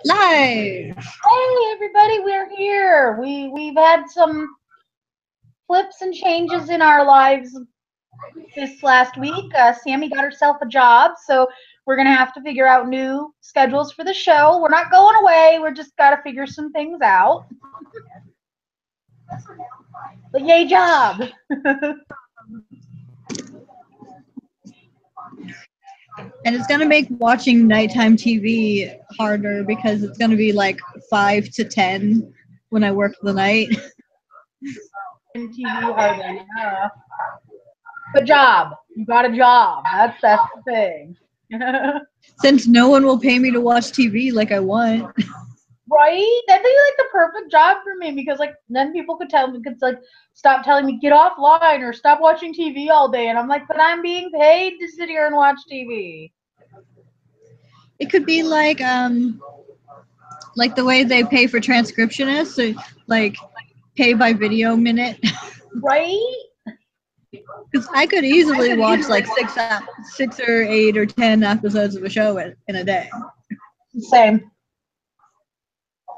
Live! Hey everybody, we're here. We've had some flips and changes in our lives this last week. Sami got herself a job, so we're gonna have to figure out new schedules for the show. We're not going away. We're just gotta figure some things out. But yay, job! And it's gonna make watching nighttime TV harder because it's gonna be like 5 to 10 when I work the night. TV harder, yeah. But job, you got a job. That's the thing. Since no one will pay me to watch TV like I want. Right? That'd be like the perfect job for me because like then people could stop telling me get offline or stop watching TV all day, and I'm like, but I'm being paid to sit here and watch TV. It could be like the way they pay for transcriptionists, so like pay by video minute. Right? Because I could easily watch like 6 or 8 or 10 episodes of a show in a day. Same.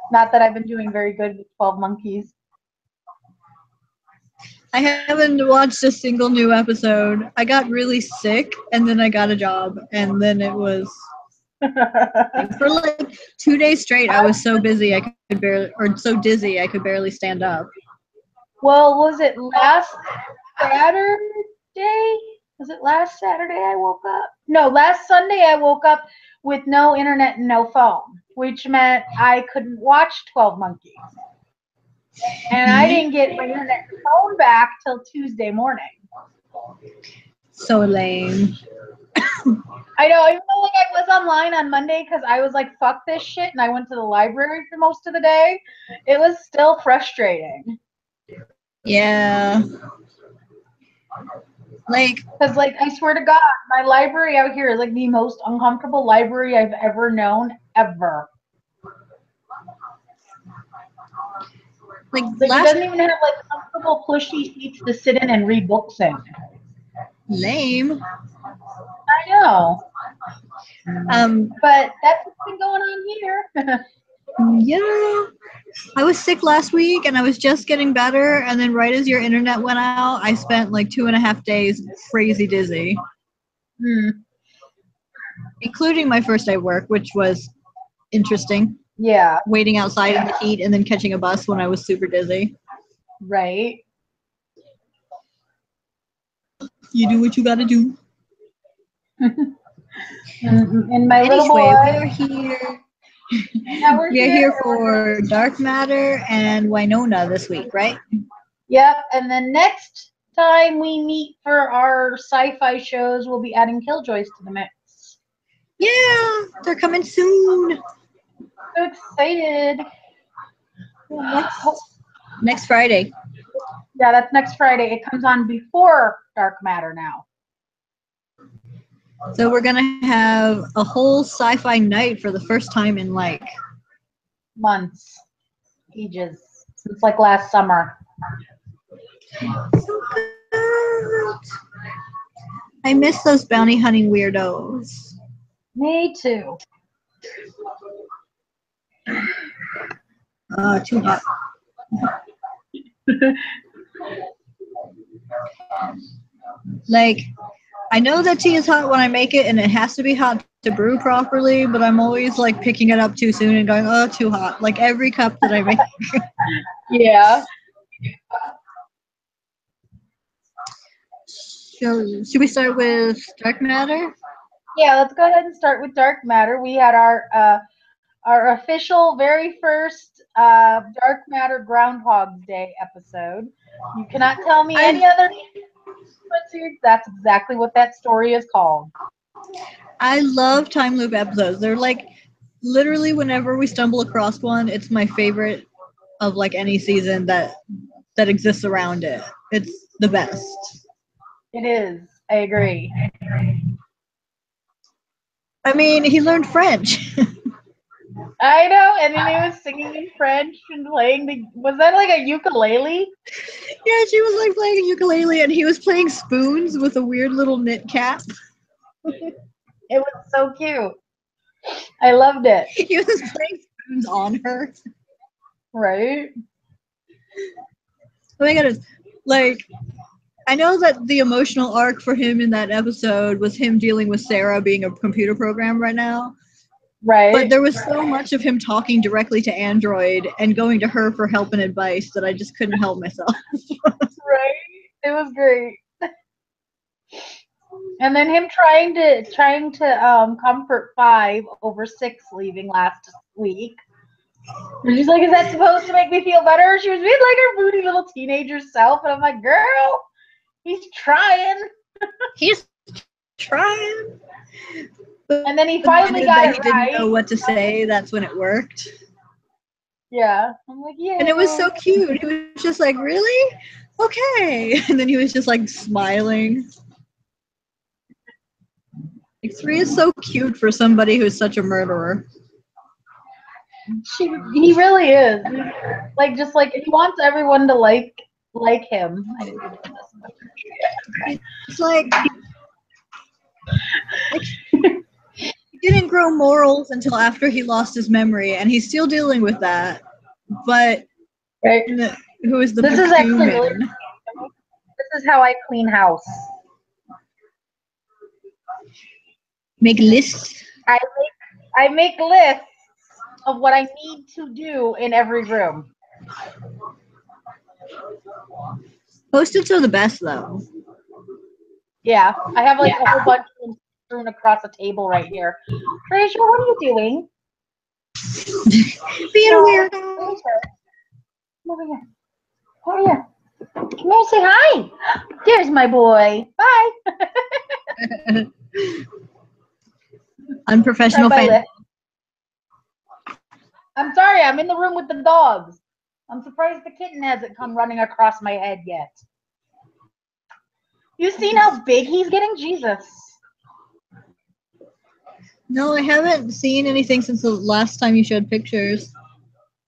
Not that I've been doing very good with 12 Monkeys. I haven't watched a single new episode. I got really sick, and then I got a job, and then it was for like 2 days straight. I was so busy I could barely, or so dizzy I could barely stand up. Well, was it last Saturday? Was it last Saturday I woke up? No, last Sunday I woke up with no internet and no phone, which meant I couldn't watch 12 Monkeys. And I didn't get my internet and phone back till Tuesday morning. So lame. I know, even though like I was online on Monday because I was like, fuck this shit, and I went to the library for most of the day, it was still frustrating. Yeah. Because like I swear to God, my library out here is like the most uncomfortable library I've ever known, ever. Like it doesn't even have like comfortable plushy seats to sit in and read books in. Lame. I know. But that's what's been going on here. Yeah. I was sick last week and I was just getting better, and then right as your internet went out, I spent like 2.5 days crazy dizzy. Including my first day of work, which was interesting. Yeah. Waiting outside in the heat and then catching a bus when I was super dizzy. Right. You do what you gotta do. And my little boy. We're here. Yeah, we're here for DarkMatter and Wynonna this week, right? Yep, and then next time we meet for our sci-fi shows, we'll be adding Killjoys to the mix. Yeah, they're coming soon. So excited. Next Friday. Yeah, that's next Friday. It comes on before DarkMatter now. So we're gonna have a whole sci-fi night for the first time in like months, ages, since like last summer. So good. I miss those bounty hunting weirdos. Me too. Too hot. Like, I know that tea is hot when I make it, and it has to be hot to brew properly, but I'm always like picking it up too soon and going, oh, too hot. Like every cup that I make. Yeah. Should we start with DarkMatter? Yeah, let's go ahead and start with DarkMatter. We had our official very first DarkMatter Groundhog's Day episode. You cannot tell me any other. That's exactly what that story is called. I love time loop episodes. They're like literally whenever we stumble across one, it's my favorite of like any season that exists around it. It's the best. It is. I agree. I mean, he learned French. I know, and then he was singing in French and playing was that like a ukulele? Yeah, she was like playing a ukulele and he was playing spoons with a weird little knit cap. It was so cute. I loved it. He was playing spoons on her. Right? Oh my goodness. Like, I know that the emotional arc for him in that episode was him dealing with Sarah being a computer program right now. Right. But there was so much of him talking directly to Android and going to her for help and advice that I just couldn't help myself. Right? It was great. And then him trying to comfort 5 over 6 leaving last week. And she's like, is that supposed to make me feel better? She was being like her moody little teenager self, and I'm like, girl, he's trying. He's trying. And then he finally got it right. He didn't know what to say. That's when it worked. Yeah. I'm like, yeah. And it was so cute. He was just like, really? Okay. And then he was just like smiling. Like, 3 is so cute for somebody who's such a murderer. He really is. Like, just like, he wants everyone to like him. I didn't do this. It's like he didn't grow morals until after he lost his memory, and he's still dealing with that. But right. Who is the this is actually really, human? this is how I clean house. Make lists. I make lists of what I need to do in every room. Post-its are the best, though. Yeah, I have like a whole bunch of them strewn across a table right here. Rachel, what are you doing? Being a weirdo. Come over here. Come over here. Come here and say hi. There's my boy. Bye. Unprofessional fan. I'm sorry, I'm in the room with the dogs. I'm surprised the kitten hasn't come running across my head yet. You seen how big he's getting? Jesus. No, I haven't seen anything since the last time you showed pictures.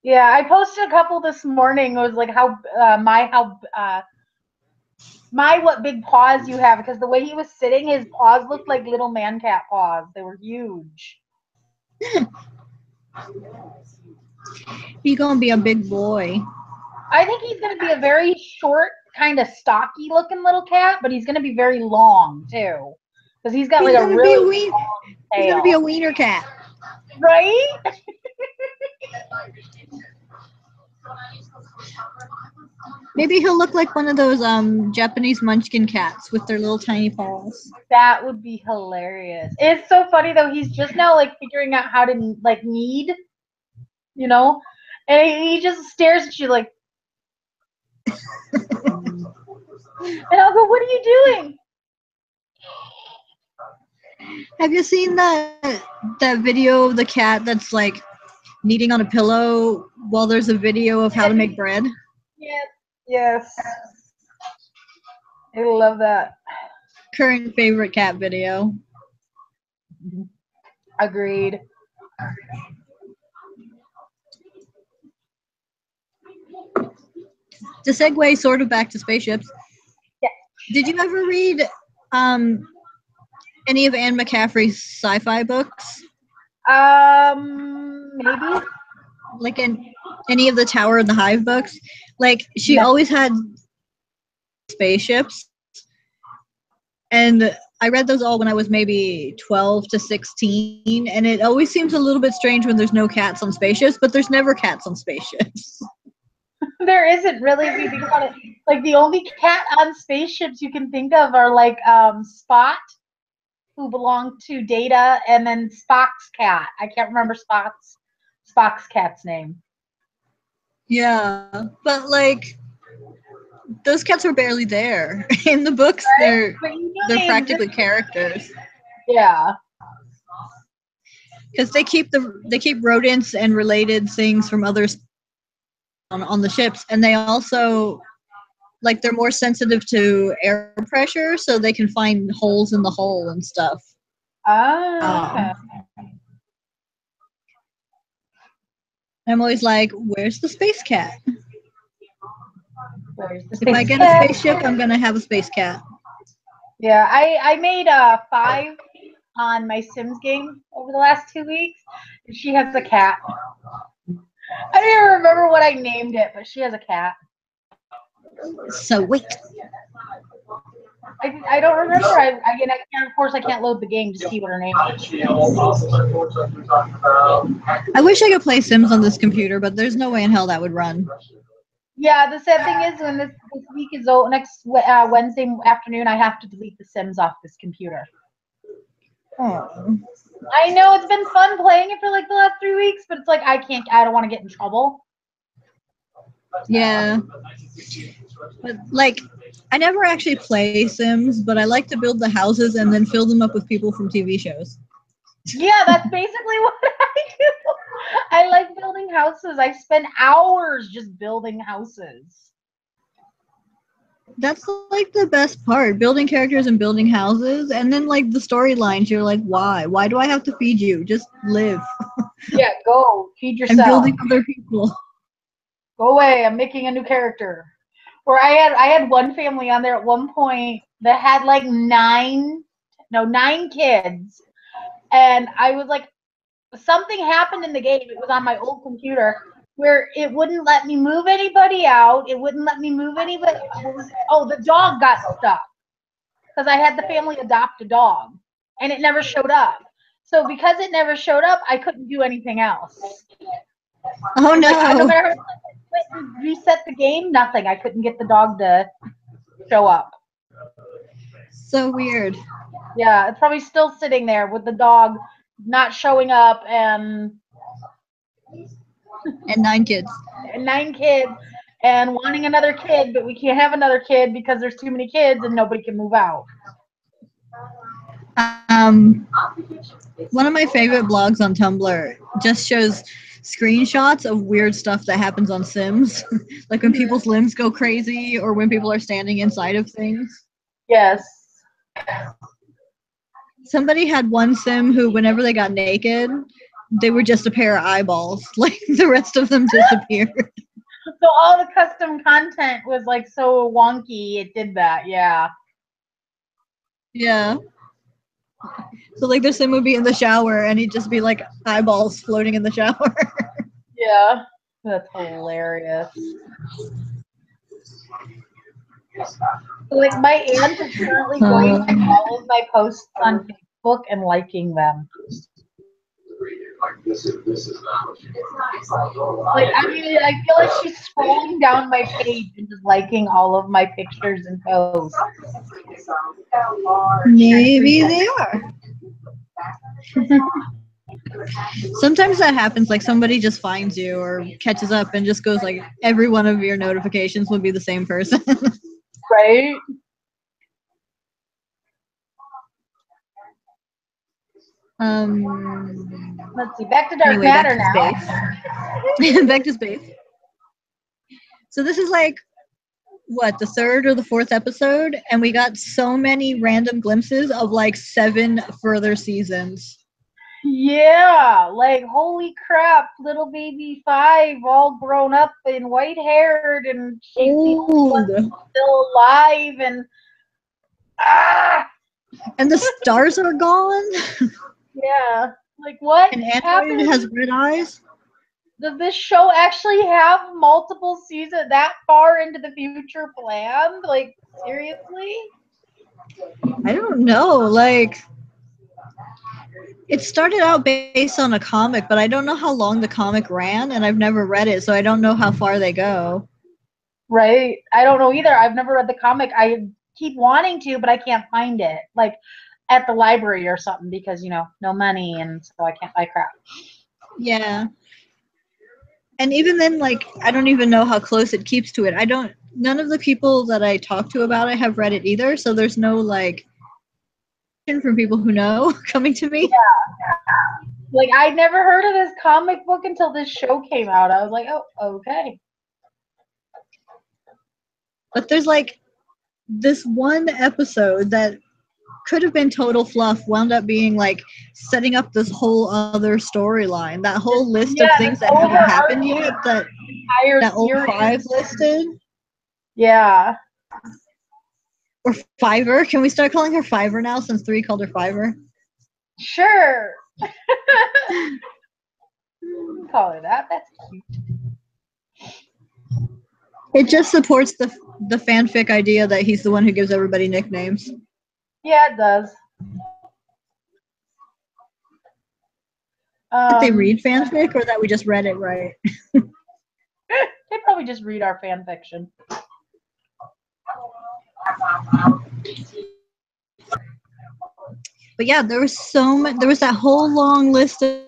Yeah, I posted a couple this morning. It was like what big paws you have, because the way he was sitting, his paws looked like little man cat paws. They were huge. He's gonna be a big boy. I think he's gonna be a very short, kind of stocky looking little cat, but he's gonna be very long too, because he's got like a really long tail. He's gonna be a wiener cat, right? Maybe he'll look like one of those Japanese munchkin cats with their little tiny paws. That would be hilarious. It's so funny though. He's just now like figuring out how to like knead, you know, and he just stares at you like. And I'll go, what are you doing? Have you seen that video of the cat that's like kneading on a pillow while there's a video of how to make bread? Yes. I love that. Current favorite cat video. Agreed. To segue sort of back to spaceships. Yeah. Did you ever read any of Anne McCaffrey's sci-fi books? Maybe. Like any of the Tower and the Hive books? Like, she always had spaceships. And I read those all when I was maybe 12 to 16. And it always seems a little bit strange when there's no cats on spaceships, but there's never cats on spaceships. There isn't really, if you think about it. Like, the only cat on spaceships you can think of are like Spot, who belonged to Data, and then Spock's cat. I can't remember Spock's cat's name. Yeah, but like, those cats are barely there. In the books, they're practically characters. Yeah. Because they keep rodents and related things from others on the ships, and they also, like, they're more sensitive to air pressure, so they can find holes in the hull and stuff. Okay. I'm always like, where's the space cat? If I get a spaceship, I'm gonna have a space cat. Yeah, I made 5 on my Sims game over over the last 2 weeks. And she has a cat. I don't even remember what I named it, but she has a cat. So wait. I don't remember. I can't. Of course, I can't load the game to see what her name is. I wish I could play Sims on this computer, but there's no way in hell that would run. Yeah, the sad thing is when this week is over, next Wednesday afternoon, I have to delete the Sims off this computer. Oh. I know it's been fun playing it for like the last 3 weeks, but it's like I don't want to get in trouble. Yeah. But like, I never actually play Sims, but I like to build the houses and then fill them up with people from TV shows. Yeah, that's basically what I do. I like building houses. I spend hours just building houses. That's like the best part, building characters and building houses, and then like the storylines, you're like, why do I have to feed you? Just live. Yeah, go feed yourself. I'm building other people. Go away, I'm making a new character. Where I had one family on there at one point that had like 9 kids, and I was like, something happened in the game. It was on my old computer where it wouldn't let me move anybody out. It wouldn't let me move anybody. Oh, the dog got stuck because I had the family adopt a dog, and it never showed up. So because it never showed up, I couldn't do anything else. Oh no! Like, no matter how much I reset the game, nothing. I couldn't get the dog to show up. So weird. Yeah, it's probably still sitting there with the dog not showing up and 9 kids. And 9 kids and wanting another kid, but we can't have another kid because there's too many kids and nobody can move out. One of my favorite blogs on Tumblr just shows screenshots of weird stuff that happens on Sims, like when people's limbs go crazy or when people are standing inside of things. Yes. Somebody had one Sim who, whenever they got naked, they were just a pair of eyeballs. Like the rest of them disappeared. So all the custom content was like so wonky. It did that. Yeah. Yeah. So like their Sim would be in the shower and he'd just be like eyeballs floating in the shower. Yeah. That's hilarious. Like my aunt is currently going through all of my posts on Facebook and liking them. Like, I mean, I feel like she's scrolling down my page and just liking all of my pictures and posts. Maybe they are. Sometimes that happens, like somebody just finds you or catches up and just goes like every one of your notifications would be the same person. Right? Let's see. Back to DarkMatter now. Back to space. So this is like what, the 3rd or the 4th episode, and we got so many random glimpses of like 7 further seasons. Yeah, like holy crap, little baby 5 all grown up and white haired and she's still alive and and the stars are gone. Yeah, like what? And Android has red eyes. Does this show actually have multiple seasons that far into the future planned? Like seriously? I don't know. Like, it started out based on a comic, but I don't know how long the comic ran, and I've never read it, so I don't know how far they go. Right. I don't know either. I've never read the comic. I keep wanting to, but I can't find it. Like at the library or something because, you know, no money, and so I can't buy crap. Yeah. And even then, like, I don't even know how close it keeps to it. None of the people that I talk to about it have read it either, so there's no, like, from people who know coming to me. Yeah. Like, I never heard of this comic book until this show came out. I was like, oh, okay. But there's, like, this one episode that could have been total fluff, wound up being, like, setting up this whole other storyline. That whole list of things that haven't happened yet that old 5 listed. Yeah. Or Fiverr. Can we start calling her Fiverr now since 3 called her Fiverr? Sure. Call her that. That's cute. It just supports the fanfic idea that he's the one who gives everybody nicknames. Yeah, it does. Did they read fanfic or that we just read it right? They probably just read our fan fiction. But yeah, there was that whole long list of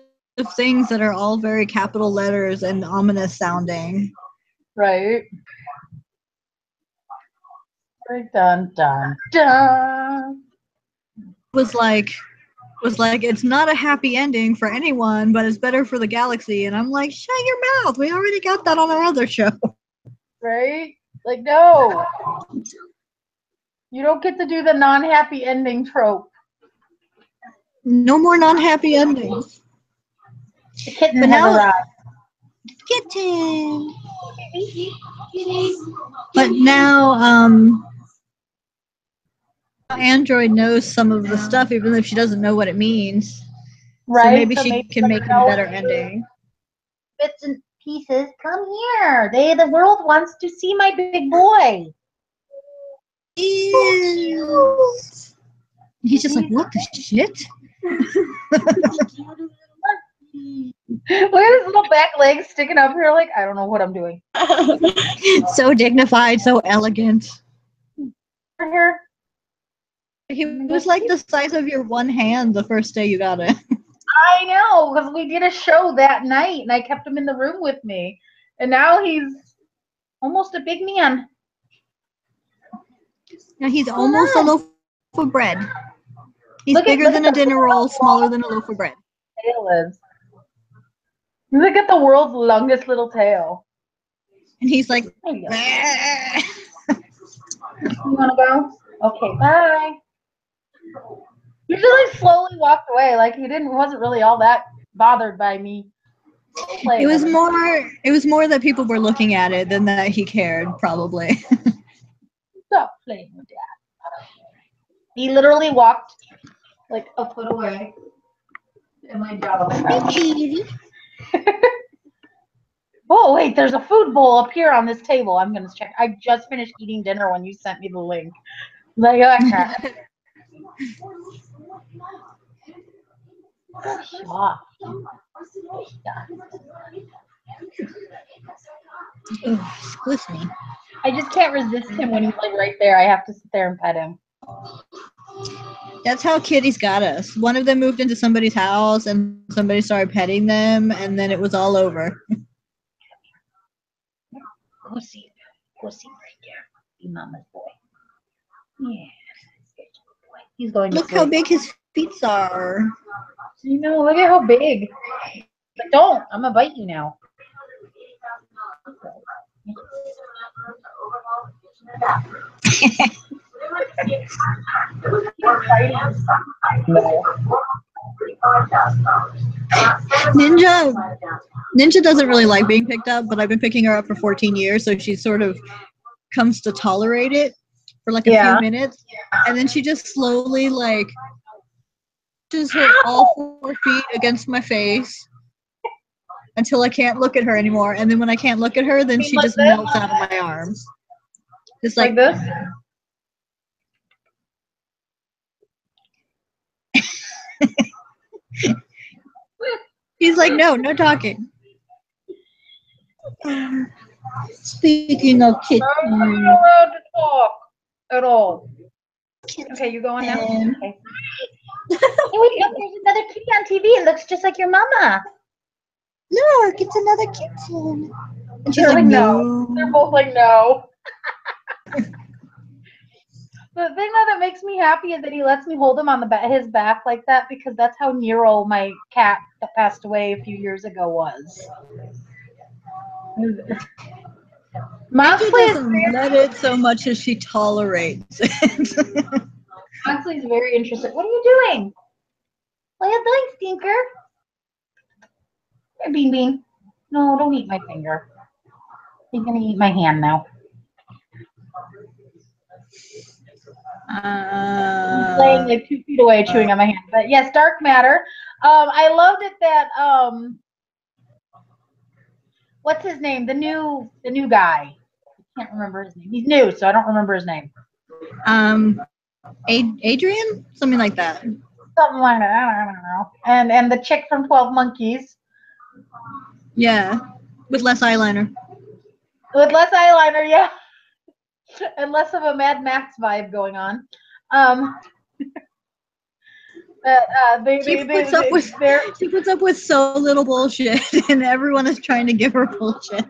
things that are all very capital letters and ominous sounding. Right. Dun dun dun. Was like it's not a happy ending for anyone, but it's better for the galaxy. And I'm like, shut your mouth. We already got that on our other show. Right? Like, no. You don't get to do the non-happy ending trope. No more non-happy endings. The kitten But has now, arrived. kitten. But now, Android knows some of the stuff, even if she doesn't know what it means. Right? So maybe she can make it a better ending. Bits and pieces, come here. The world wants to see my big boy. Ew. He's just like, what the shit? Look at his little back legs sticking up here like, I don't know what I'm doing. So dignified, so elegant. Here. He was like the size of your one hand the first day you got it. I know, because we did a show that night, and I kept him in the room with me. And now he's almost a big man. Now he's almost a loaf of bread. He's Look bigger than a dinner roll, tail smaller than a loaf of bread. is. Look at the world's longest little tail. And he's like, There you go. You want to go? Okay, bye. He just like slowly walked away, like he wasn't really all that bothered by me. It was more that people were looking at it than that he cared, probably. Stop playing with that. He literally walked like a foot away. And my dog. Oh wait, there's a food bowl up here on this table. I'm gonna check. I just finished eating dinner when you sent me the link. Like, okay. Excuse me. I just can't resist him when he's like right there. I have to sit there and pet him. That's how kitties got us. One of them moved into somebody's house and somebody started petting them, and then it was all over. Go see right there. Be mama's boy. Yeah. He's going to Look sleep. how big his feet are. You know, look at how big. But don't. I'm going to bite you now. Ninja doesn't really like being picked up, but I've been picking her up for 14 years, so she sort of comes to tolerate it for like a few minutes, and then she just slowly like just her all 4 feet against my face until I can't look at her anymore, and then when I can't look at her, then she just melts out of my arms. Just like this? He's like, no talking. Speaking of kittens. I'm not allowed to talk at all. Okay, you going now? Okay. Hey, wait, look, there's another kitty on TV. It looks just like your mama. Look, it's another kitten. And she's They're like, no. They're both like, no. The thing that makes me happy is that he lets me hold him on his back like that, because that's how Nero, my cat that passed away a few years ago, was. Moxley doesn't let it so much as she tolerates it. Moxley's very interested. What are you doing? What are you doing, stinker? Here, Bean Bean. No, don't eat my finger. He's gonna eat my hand now. laying like 2 feet away, chewing on my hand. But yes, Dark Matter. I loved it that what's his name? The new guy. I can't remember his name. He's new, so I don't remember his name. Adrian, something like that. Something like that. I don't know. And the chick from 12 Monkeys. Yeah, with less eyeliner. With less eyeliner, yeah. And less of a Mad Max vibe going on. She puts up with so little bullshit, and everyone is trying to give her bullshit.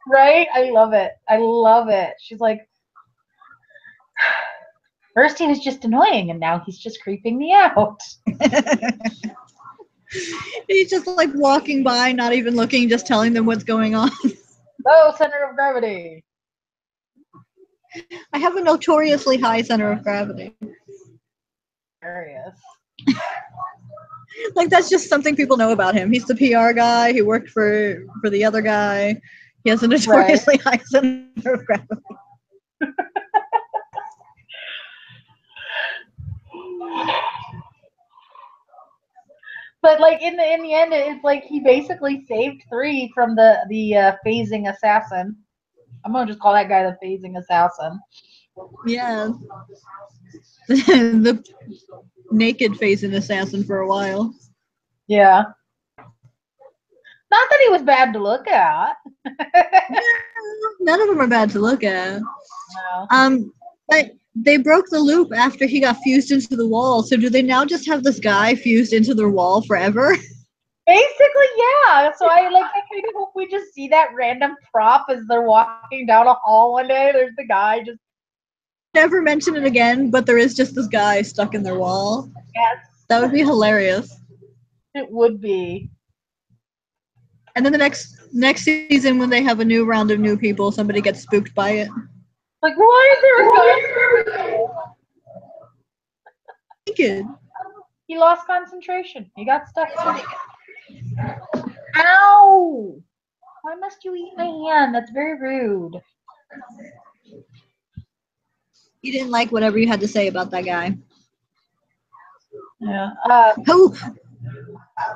Right? I love it. I love it. She's like, first he was just annoying, and now he's just creeping me out. He's just like walking by, not even looking, just telling them what's going on. Oh, center of gravity. I have a notoriously high center of gravity. Hilarious. Like, that's just something people know about him. He's the PR guy. He worked for the other guy. He has a notoriously high center of gravity. But like in the end, it's like he basically saved 3 from the phasing assassin. I'm gonna just call that guy the phasing assassin. Yeah. The naked phasing assassin for a while. Yeah. Not that he was bad to look at. None of them are bad to look at. No. But they broke the loop after he got fused into the wall. So do they now just have this guy fused into their wall forever? Basically, yeah. So I kind of hope we just see that random prop as they're walking down a hall one day. There's the guy just. Never mention it again, but there is just this guy stuck in their wall. Yes. That would be hilarious. It would be. And then the next season, when they have a new round of new people, somebody gets spooked by it. Like, why is there a guy? Naked. He lost concentration. He got stuck there. Ow! Why must you eat my hand? That's very rude. You didn't like whatever you had to say about that guy. Yeah.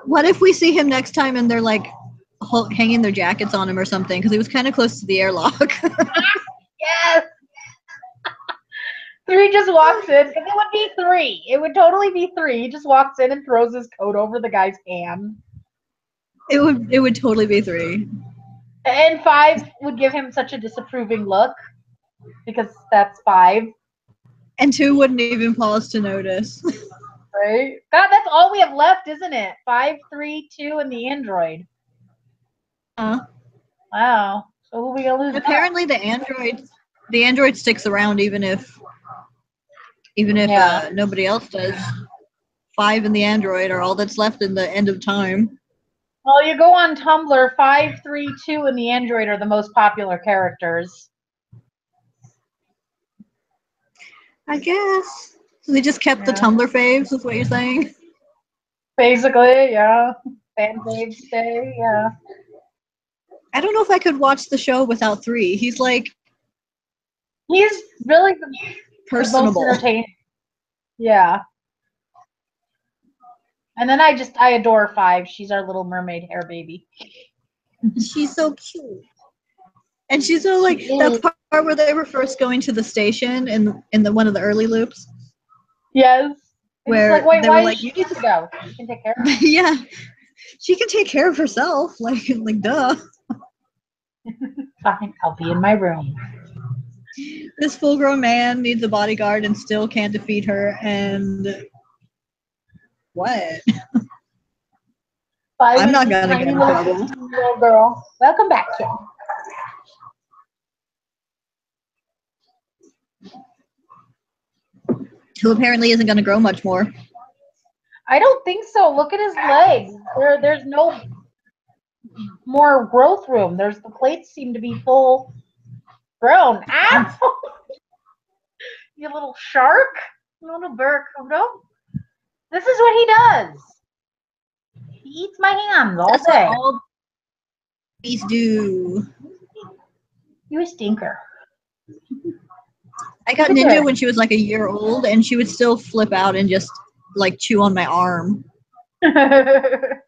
What if we see him next time and they're like hanging their jackets on him or something? Because he was kind of close to the airlock. Yes! 3 just walks in. It would be 3. It would totally be 3. He just walks in and throws his coat over the guy's hand. It would totally be 3. And 5 would give him such a disapproving look because that's 5. And 2 wouldn't even pause to notice. Right? God, that's all we have left, isn't it? 5, 3, 2, and the android. Wow. So who are we gonna lose? Apparently, the android sticks around even if nobody else does. 5 and the android are all that's left in the end of time. Well, you go on Tumblr, 5, 3, 2, and the android are the most popular characters. I guess. So they just kept the Tumblr faves, is what you're saying? Basically, yeah. Fan faves stay, yeah. I don't know if I could watch the show without 3. He's really personable. The most entertaining. Yeah. And then I adore 5. She's our little mermaid hair baby. She's so cute. And she's so like that part where they were first going to the station in the one of the early loops. Yes. Where like, wait, they why were like, you need to go. You can take care of her. Yeah. She can take care of herself. Like duh. Fine, I'll be in my room. This full-grown man needs a bodyguard and still can't defeat her, and what? I'm not gonna get in trouble. Little girl. Welcome back, kid. Who apparently isn't gonna grow much more. I don't think so. Look at his legs. There's no more growth room. The plates seem to be full grown. Ow! You little shark. You little barracuda. This is what he does. He eats my hands all That's day. what all babies do. You a stinker. I got Ninja when she was like a year old, and she would still flip out and just like chew on my arm.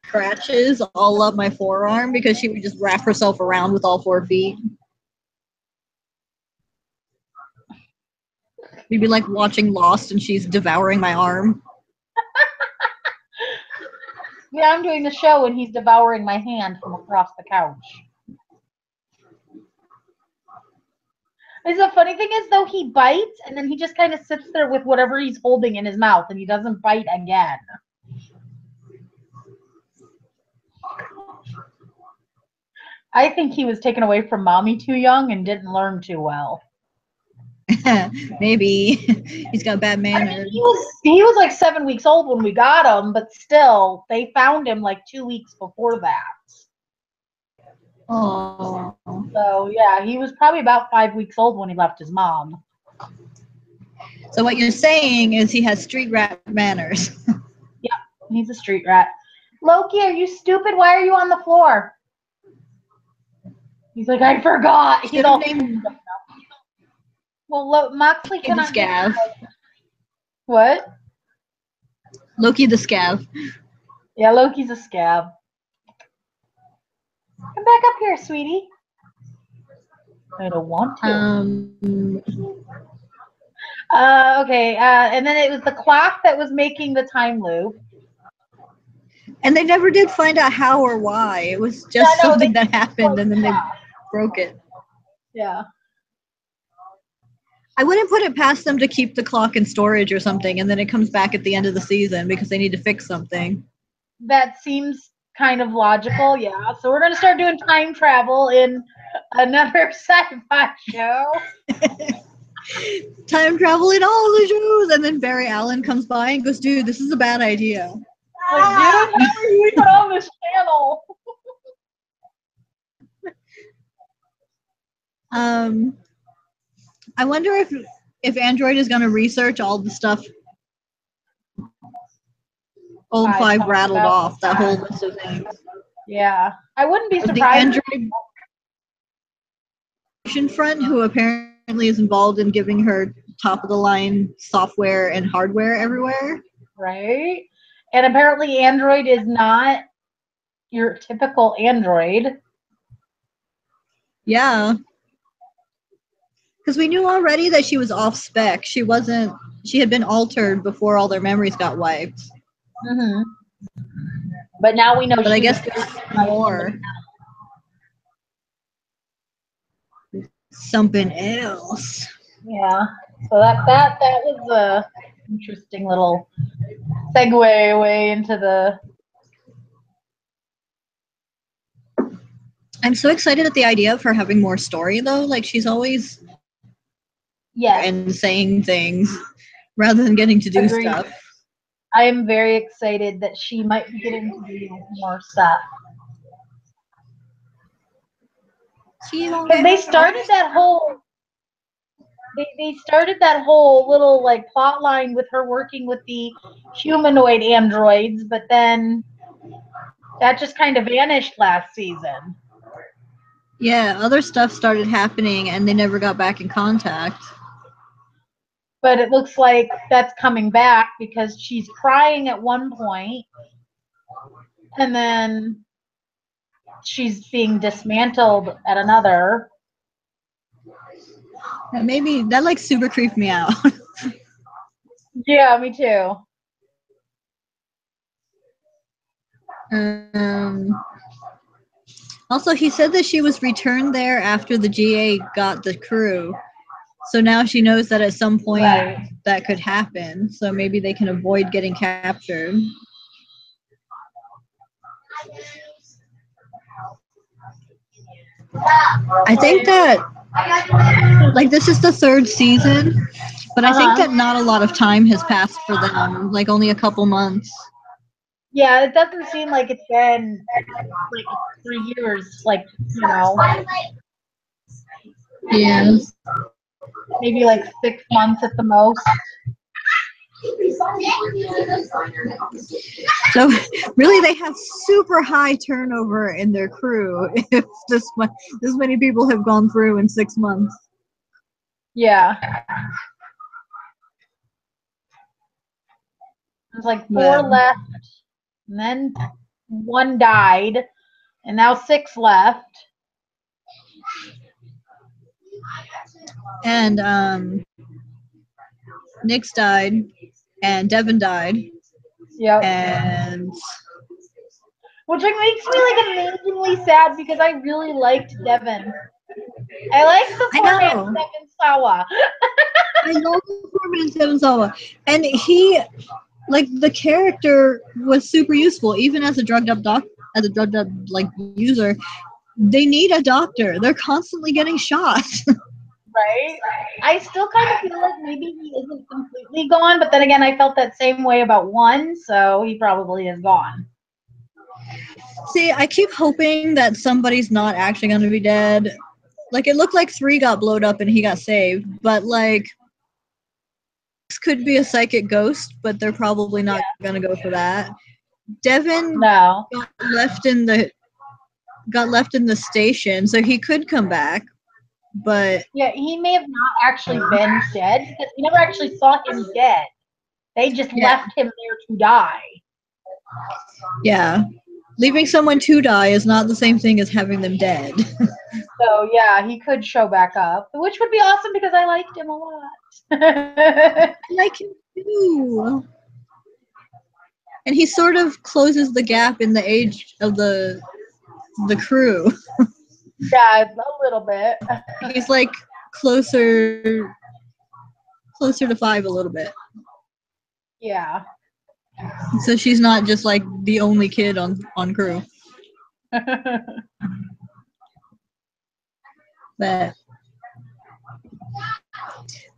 Scratches all up my forearm because she would just wrap herself around with all 4 feet. We'd be like watching Lost and she's devouring my arm. Yeah, I'm doing the show and he's devouring my hand from across the couch. The funny thing is, though, he bites and then he just kind of sits there with whatever he's holding in his mouth and he doesn't bite again. I think he was taken away from mommy too young and didn't learn too well. Maybe. He's got bad manners. I mean, he was like 7 weeks old when we got him, but still, they found him like 2 weeks before that. Oh. So, yeah, he was probably about 5 weeks old when he left his mom. So what you're saying is he has street rat manners. Yeah, he's a street rat. Loki, are you stupid? Why are you on the floor? He's like, I forgot. He's all named. Well, Moxley cannot the Scav. What? Loki the Scav. Yeah, Loki's a scab. Come back up here, sweetie. I don't want to. Okay, and then it was the clock that was making the time loop. And they never did find out how or why. It was just something that happened and then they broke it. Yeah. I wouldn't put it past them to keep the clock in storage or something and then it comes back at the end of the season because they need to fix something. That seems kind of logical, yeah. So we're going to start doing time travel in another sci-fi show. Time travel in all the shows. And then Barry Allen comes by and goes, dude, this is a bad idea. Like, dude, how are you even on this channel? I wonder if Android is going to research all the stuff Old Five rattled off, that whole list of things. Yeah. I wouldn't be surprised. The Android front, who apparently is involved in giving her top-of-the-line software and hardware everywhere. Right. And apparently Android is not your typical Android. Yeah. Because we knew already that she was off spec. She had been altered before all their memories got wiped. Mm-hmm. But now we know. But I guess there's more. Something else. Yeah. So that was a interesting little segue away into the. I'm so excited at the idea of her having more story, though. Like, she's always and saying things rather than getting to do stuff. I am very excited that she might be getting to do more stuff. Because they started that whole. They started that whole little like plot line with her working with the humanoid androids, but then that just kind of vanished last season. Yeah, other stuff started happening and they never got back in contact. But it looks like that's coming back because she's crying at one point and then she's being dismantled at another. Maybe that like super creeped me out. Yeah, me too. Also, he said that she was returned there after the GA got the crew. So now she knows that at some point that could happen. So maybe they can avoid getting captured. I think that, like, this is the 3rd season, but I think that not a lot of time has passed for them, like only a couple months. Yeah, it doesn't seem like it's been like 3 years, like, you know. Yeah. Maybe like 6 months at the most. So really they have super high turnover in their crew if this many people have gone through in 6 months. Yeah. There's like 4 left, and then 1 died, and now 6 left. And Nyx died, and Devin died. Yep. And which like makes me like amazingly sad because I really liked Devin. I like the poor man Devin Sawa. I love the poor man Devin Sawa, and he, like, the character was super useful, even as a drugged up like user. They need a doctor. They're constantly getting shot. Right? I still kind of feel like maybe he isn't completely gone, but then again, I felt that same way about 1, so he probably is gone. See, I keep hoping that somebody's not actually going to be dead. Like, it looked like 3 got blowed up and he got saved, but, like, this could be a psychic ghost, but they're probably not going to go for that. Devin got left in the station, so he could come back, but yeah, he may have not actually been dead because we never actually saw him dead. They just left him there to die. Yeah. Leaving someone to die is not the same thing as having them dead. So, yeah, he could show back up, which would be awesome because I liked him a lot. I like him too. And he sort of closes the gap in the age of the crew. Yeah, a little bit. He's like closer to 5 a little bit. Yeah. So she's not just like the only kid on crew. But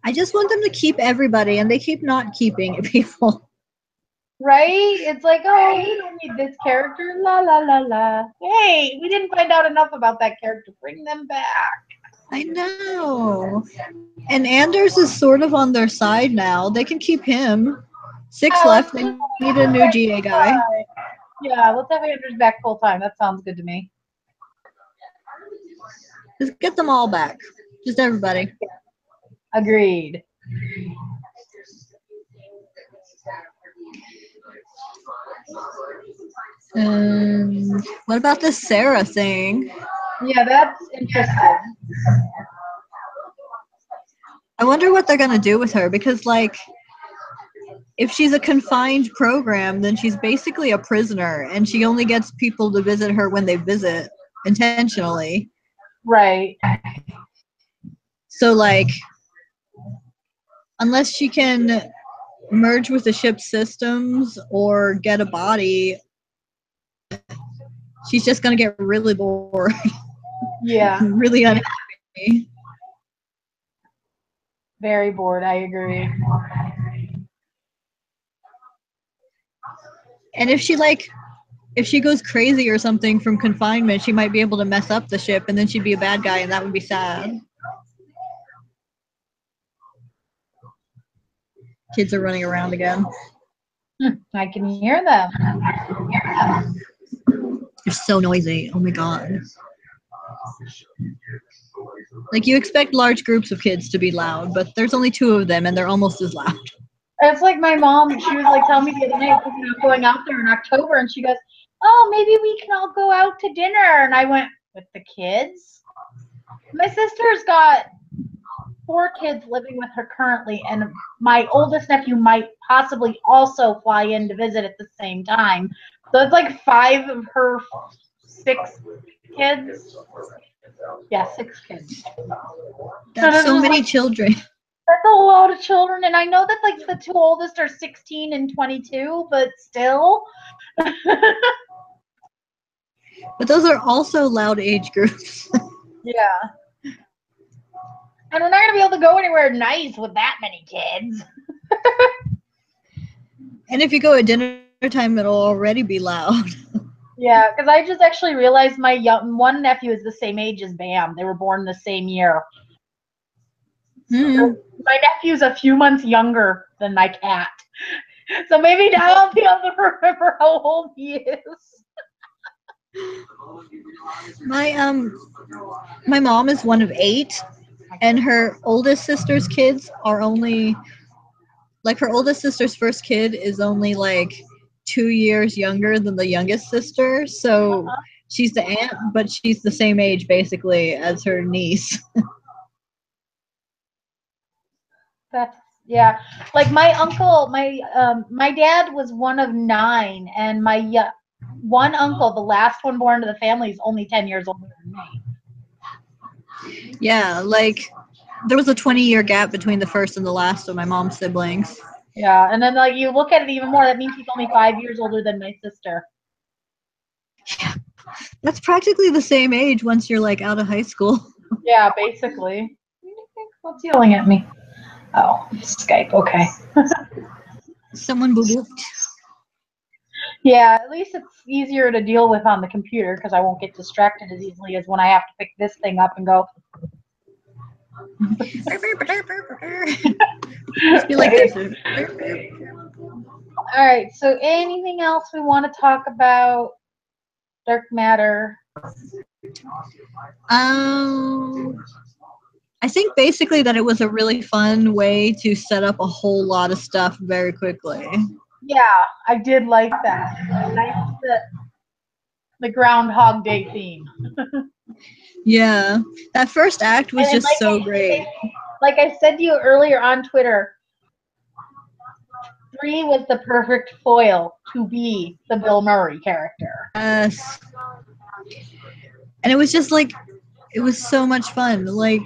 I just want them to keep everybody, and they keep not keeping people. Right? It's like, oh, we don't need this character. La la la la. Hey, we didn't find out enough about that character. Bring them back. I know. And Anders is sort of on their side now. They can keep him. 6 left. They need a new GA guy. Yeah, let's have Anders back full time. That sounds good to me. Just get them all back. Just everybody. Agreed. What about the Sarah thing? Yeah, that's interesting. I wonder what they're going to do with her, because, like, if she's a confined program, then she's basically a prisoner, and she only gets people to visit her when they visit intentionally. Right. So, like, unless she can merge with the ship's systems or get a body, she's just going to get really bored. Yeah. Really unhappy. Very bored, I agree. And if she goes crazy or something from confinement, she might be able to mess up the ship, and then she'd be a bad guy, and that would be sad. Kids are running around again. I can hear them. They're so noisy. Oh my god. Like, you expect large groups of kids to be loud, but there's only 2 of them, and they're almost as loud. It's like my mom, she was like telling me the other night, we're not going out there in October, and she goes, oh, maybe we can all go out to dinner. And I went, with the kids? My sister's got 4 kids living with her currently, and my oldest nephew might possibly also fly in to visit at the same time. So it's like 5 of her 6 kids. Yeah, 6 kids. That's so many children. That's a lot of children, and I know that like the 2 oldest are 16 and 22, but still. But those are also loud age groups. Yeah. And we're not gonna be able to go anywhere nice with that many kids. And if you go at dinner time, it'll already be loud. Yeah, because I just actually realized my one nephew is the same age as Bam. They were born the same year. So my nephew's a few months younger than my cat. So maybe now I'll be able to remember how old he is. My mom is one of 8, And her oldest sister's kids are only, like, her oldest sister's first kid is only like 2 years younger than the youngest sister. So she's the aunt, but she's the same age basically as her niece. That's yeah. Like my uncle, my dad was one of 9, and my one uncle, the last one born to the family, is only 10 years older than me. Yeah, like there was a 20-year gap between the first and the last of my mom's siblings. Yeah, and then like you look at it even more, that means he's only 5 years older than my sister. Yeah. That's practically the same age once you're like out of high school. Yeah, basically. What's yelling at me? Oh, it's Skype. Okay. Someone boo-booped. Yeah, at least it's easier to deal with on the computer because I won't get distracted as easily as when I have to pick this thing up and go. Just be like this. All right. So, anything else we want to talk about? Dark matter. I think basically that it was a really fun way to set up a whole lot of stuff very quickly. Yeah, I did like that. I liked the Groundhog Day theme. Yeah, that first act was just like so great. Like I said to you earlier on Twitter, 3 was the perfect foil to be the Bill Murray character. Yes. And it was just like, it was so much fun. Like,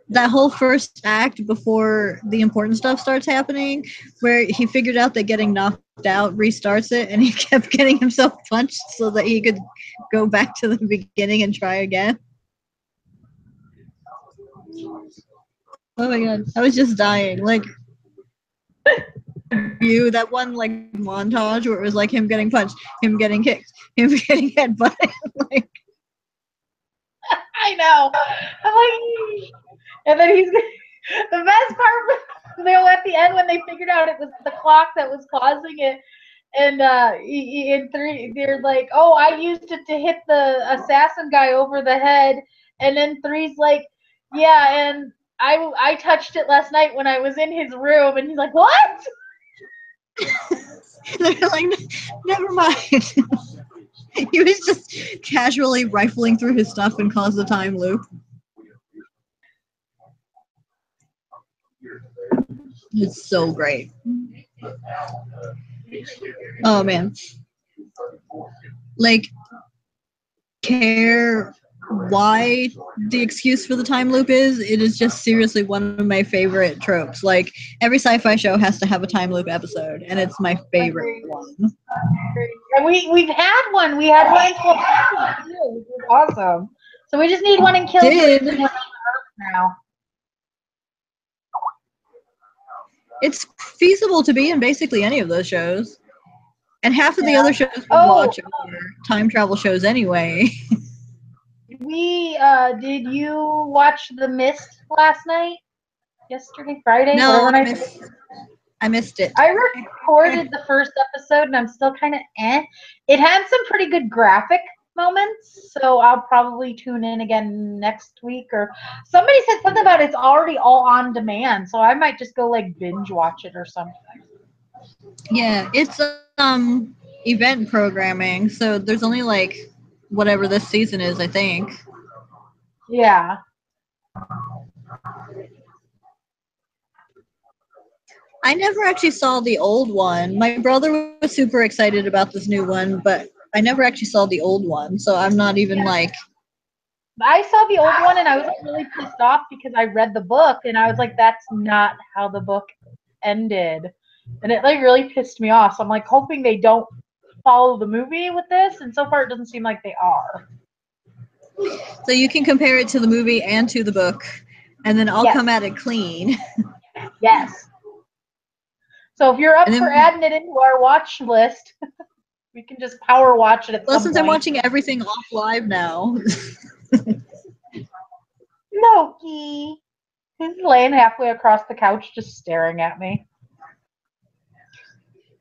that whole first act before the important stuff starts happening, where he figured out that getting knocked out restarts it, and he kept getting himself punched so that he could go back to the beginning and try again. Oh my god, I was just dying. Like, that one like montage where it was like him getting punched, him getting kicked, him getting headbutted. Like, I know. I'm like, and then he's the best part. At the end when they figured out it was the clock that was causing it, and in 3 they're like, oh, I used it to hit the assassin guy over the head, and then 3's like, yeah, and I touched it last night when I was in his room, and he's like, what? They're like, never mind. He was just casually rifling through his stuff and caused a time loop. It's so great. Oh man. Like, care why the excuse for the time loop is, it is just seriously one of my favorite tropes. Like, every sci-fi show has to have a time loop episode, and it's my favorite one. And we've had one. We had one in Kill, which was awesome. So we just need one in Kill now. It's feasible to be in basically any of those shows. And half of the other shows we watch are time travel shows anyway. Did you watch The Mist last night? Yesterday, Friday? No, I missed it. I recorded the first episode and I'm still kind of eh. It had some pretty good graphic moments, so I'll probably tune in again next week. Or somebody said something about it's already all on demand, so I might just go like binge watch it or something. Yeah, it's event programming, so there's only like whatever this season is, I think. Yeah. I never actually saw the old one. My brother was super excited about this new one, but I never actually saw the old one, so I'm not even like... I saw the old one and I was really pissed off because I read the book and I was like, that's not how the book ended. And it like really pissed me off. So I'm like hoping they don't follow the movie with this, and so far it doesn't seem like they are. So you can compare it to the movie and to the book, and then I'll come at it clean. Yes. So if you're up for adding it into our watch list, we can just power watch it at some point. Since I'm watching everything off live now. Loki. He's laying halfway across the couch just staring at me.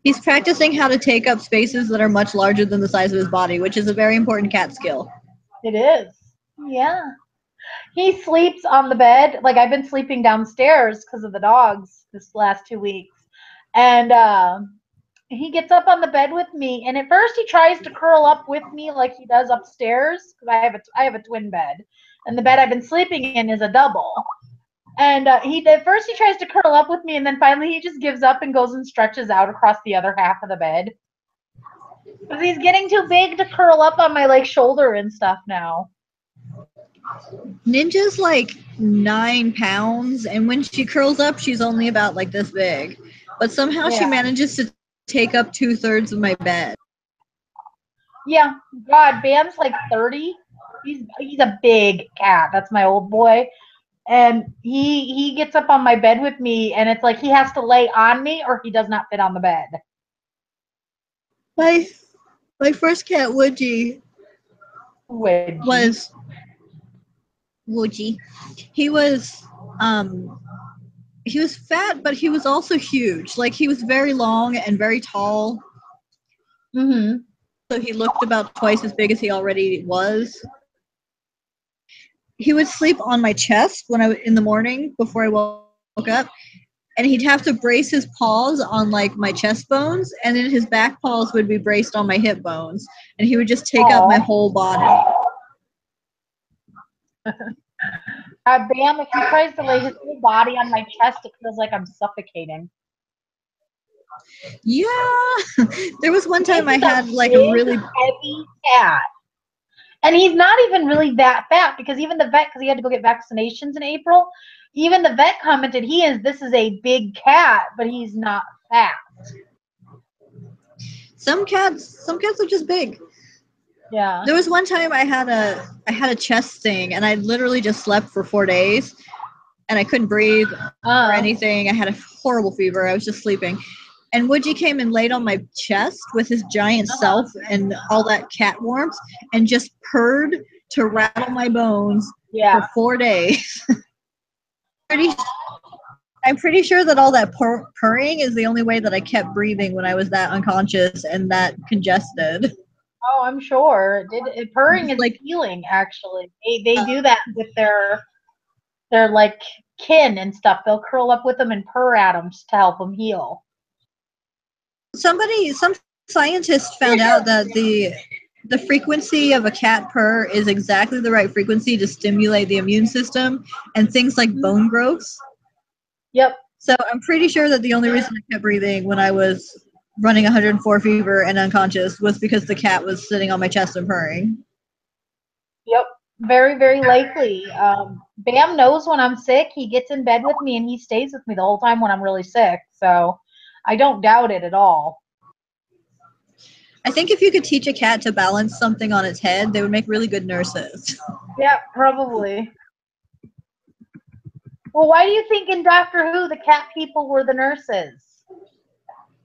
He's practicing how to take up spaces that are much larger than the size of his body, which is a very important cat skill. It is. Yeah. He sleeps on the bed. Like, I've been sleeping downstairs because of the dogs this last 2 weeks. And he gets up on the bed with me. And at first he tries to curl up with me like he does upstairs, because I have a twin bed. And the bed I've been sleeping in is a double. And at first he tries to curl up with me, and then finally he just gives up and goes and stretches out across the other half of the bed. Because he's getting too big to curl up on my, like, shoulder and stuff now. Ninja's like 9 pounds, and when she curls up, she's only about like this big. But somehow she manages to take up 2/3 of my bed. Yeah, God, Bam's like 30. He's a big cat. That's my old boy. And he gets up on my bed with me, and it's like he has to lay on me or he does not fit on the bed. My first cat, Woodgie, was Woodgie. He was fat, but he was also huge. Like, he was very long and very tall. Mm-hmm. So he looked about twice as big as he already was. He would sleep on my chest in the morning before I woke up, and he'd have to brace his paws on like my chest bones, and then his back paws would be braced on my hip bones, and he would just take up my whole body. Bam, if he tries to lay his whole body on my chest, it feels like I'm suffocating. Yeah, there was one time I had like a really heavy cat. And he's not even really that fat, because even the vet, because he had to go get vaccinations in April, even the vet commented this is a big cat, but he's not fat. Some cats are just big. Yeah. There was one time I had a chest thing, and I literally just slept for 4 days, and I couldn't breathe or anything. I had a horrible fever. I was just sleeping. And Woodgie came and laid on my chest with his giant self and all that cat warmth, and just purred to rattle my bones for 4 days. I'm pretty sure that all that purring is the only way that I kept breathing when I was that unconscious and that congested. Oh, I'm sure. Purring is like healing, actually. They do that with their like kin and stuff. They'll curl up with them and purr at them to help them heal. Some scientists found out that the frequency of a cat purr is exactly the right frequency to stimulate the immune system and things like bone growth. Yep. So I'm pretty sure that the only reason I kept breathing when I was running 104 fever and unconscious was because the cat was sitting on my chest and purring. Yep. Very, very likely. Bam knows when I'm sick. He gets in bed with me and he stays with me the whole time when I'm really sick. So I don't doubt it at all. I think if you could teach a cat to balance something on its head, they would make really good nurses. Yeah, probably. Well, why do you think in Doctor Who the cat people were the nurses?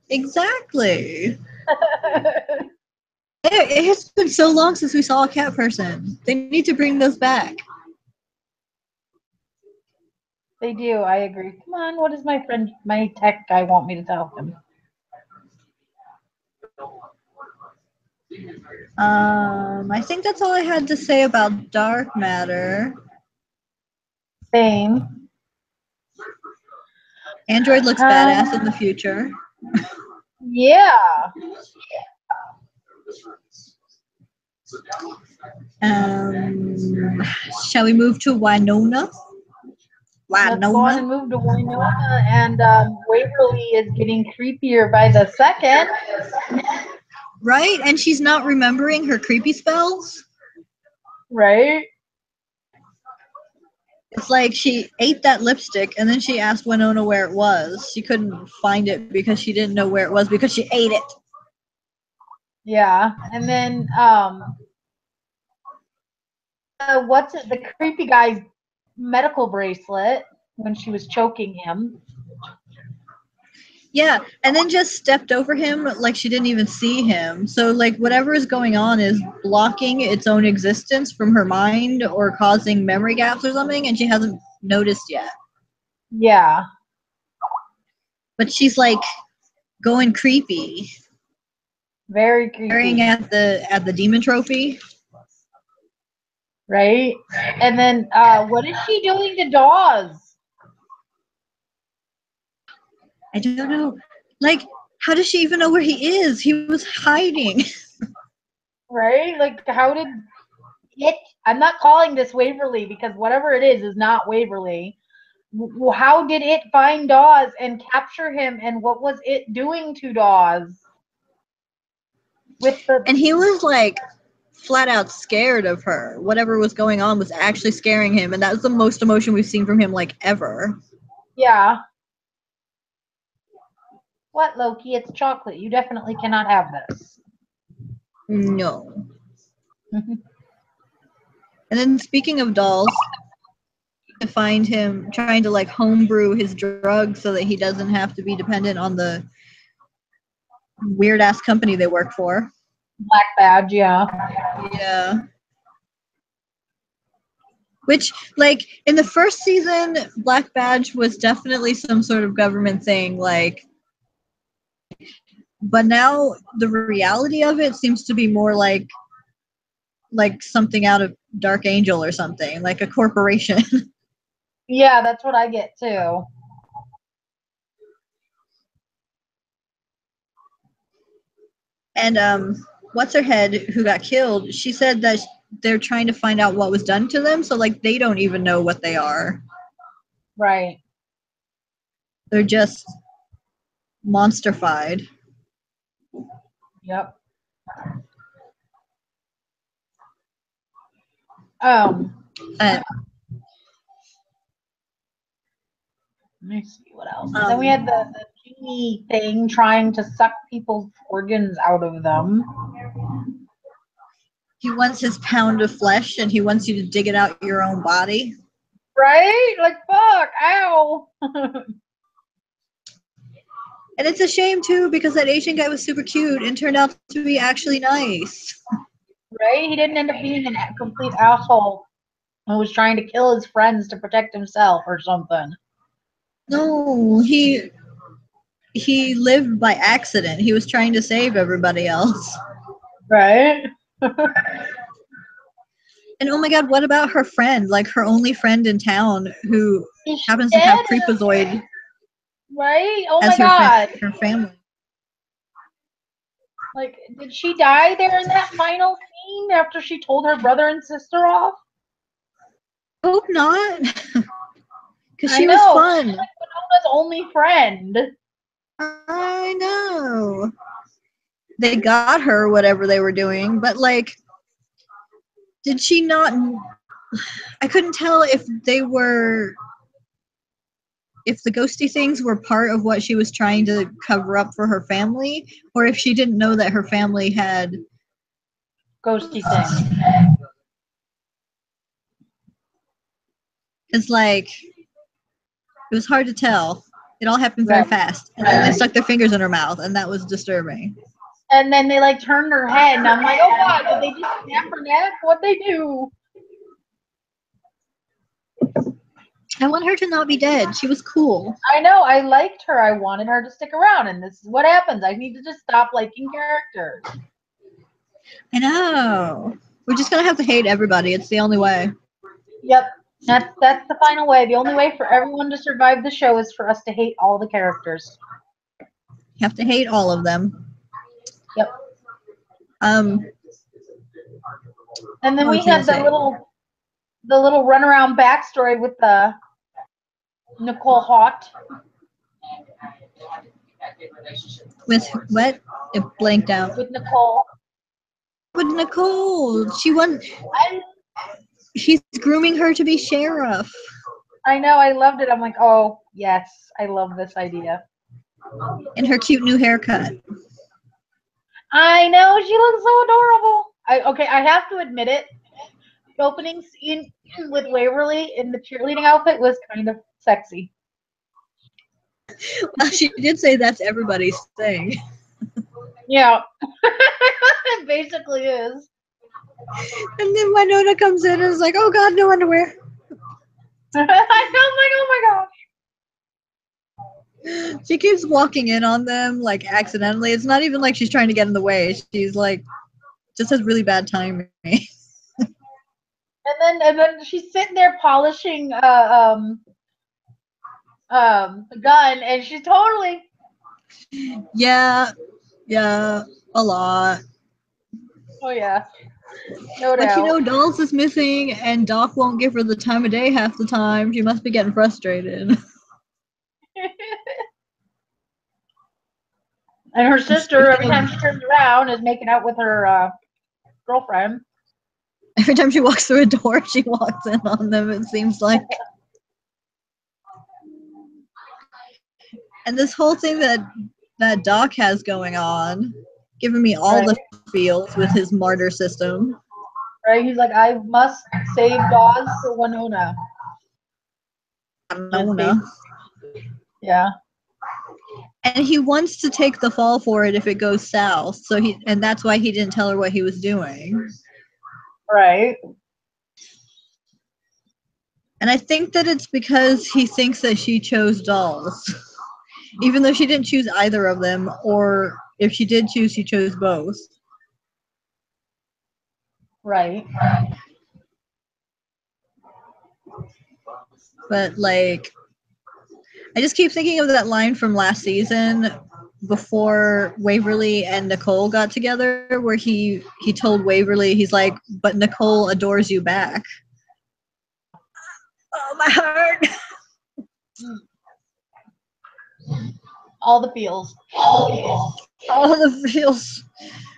Exactly. It has been so long since we saw a cat person. They need to bring those back. They do, I agree. Come on, what does my tech guy want me to tell him? I think that's all I had to say about Dark Matter. Same. Android looks badass in the future. Yeah. Shall we move to Wynonna? Let's go on and move to Wynonna, and Waverly is getting creepier by the second. Right? And she's not remembering her creepy spells? Right? It's like she ate that lipstick and then she asked Wynonna where it was. She couldn't find it because she didn't know where it was because she ate it. Yeah. And then the creepy guy's medical bracelet when she was choking him. Yeah, and then just stepped over him like she didn't even see him. So like whatever is going on is blocking its own existence from her mind or causing memory gaps or something, and she hasn't noticed yet. Yeah. But she's like going creepy. Very creepy. Staring at the demon trophy. Right? And then what is she doing to Dawes? I don't know. Like, how does she even know where he is? He was hiding. Right? Like, how did it? I'm not calling this Waverly because whatever it is not Waverly. How did it find Dawes and capture him, and what was it doing to Dawes? And he was like flat out scared of her. Whatever was going on was actually scaring him, and that was the most emotion we've seen from him like ever. Yeah. What, Loki? It's chocolate. You definitely cannot have this. No. And then speaking of dolls, to find him trying to like homebrew his drugs so that he doesn't have to be dependent on the weird ass company they work for. Black Badge, yeah. Yeah. Which, like, in the first season, Black Badge was definitely some sort of government thing, like, but now the reality of it seems to be more like something out of Dark Angel or something, like a corporation. Yeah, that's what I get too. And what's her head who got killed? She said that they're trying to find out what was done to them, so like they don't even know what they are. Right. They're just monsterfied. Yep. Let me see what else. Then we had the genie thing trying to suck people's organs out of them. He wants his pound of flesh, and he wants you to dig it out your own body. Right? Like, fuck, ow. And it's a shame, too, because that Asian guy was super cute and turned out to be actually nice. Right? He didn't end up being a complete asshole who was trying to kill his friends to protect himself or something. No, he lived by accident. He was trying to save everybody else. Right? And oh my god, what about her friend? Like her only friend in town who happens dead? to have Creepazoid. Right? Oh as my god. her family. Like, did she die there in that final scene after she told her brother and sister off? Hope not. Because she I know. was fun. She's like Wynona's only friend. I know. They got her, whatever they were doing, but like, did she not? I couldn't tell if they were. If the ghosty things were part of what she was trying to cover up for her family, or if she didn't know that her family had ghosty things. It's like, it was hard to tell. It all happened very fast. And then they stuck their fingers in her mouth, and that was disturbing. And then they like turned her head, and I'm like, oh god, did they just snap her neck? What'd they do? I want her to not be dead. She was cool. I know, I liked her. I wanted her to stick around, and this is what happens. I need to just stop liking characters. I know. We're just gonna have to hate everybody. It's the only way. Yep. That's the final way. The only way for everyone to survive the show is for us to hate all the characters. You have to hate all of them. Yep. And then we had the little runaround backstory with the Nicole Haught. With what? It blanked out. With Nicole. With Nicole. He's grooming her to be sheriff. I know, I loved it. I'm like, oh, yes, I love this idea. And her cute new haircut. I know, she looks so adorable. I have to admit it. The opening scene with Waverly in the cheerleading outfit was kind of sexy. Well, she did say that's everybody's thing. Yeah. It basically is. And then Wynonna comes in and is like, oh god, no underwear. I know, I'm like, oh my god. She keeps walking in on them, like, accidentally. It's not even like she's trying to get in the way. She's like, just has really bad timing. And then she's sitting there polishing the gun, and she's totally. Yeah, a lot. Oh yeah, no But doubt. Dolls is missing, and Doc won't give her the time of day half the time. She must be getting frustrated. And her sister, every time she turns around, is making out with her girlfriend. Every time she walks through a door, she walks in on them, it seems like. And this whole thing that Doc has going on, giving me all the feels with his martyr system. Right? He's like, I must save Dawes for Wynonna. Yeah. And he wants to take the fall for it if it goes south. And that's why he didn't tell her what he was doing. Right. And I think that it's because he thinks that she chose Dolls. Even though she didn't choose either of them, or if she did choose, she chose both. Right. But like, I just keep thinking of that line from last season before Waverly and Nicole got together, where he told Waverly, he's like, but Nicole adores you back. Oh, my heart. All the feels. All the feels.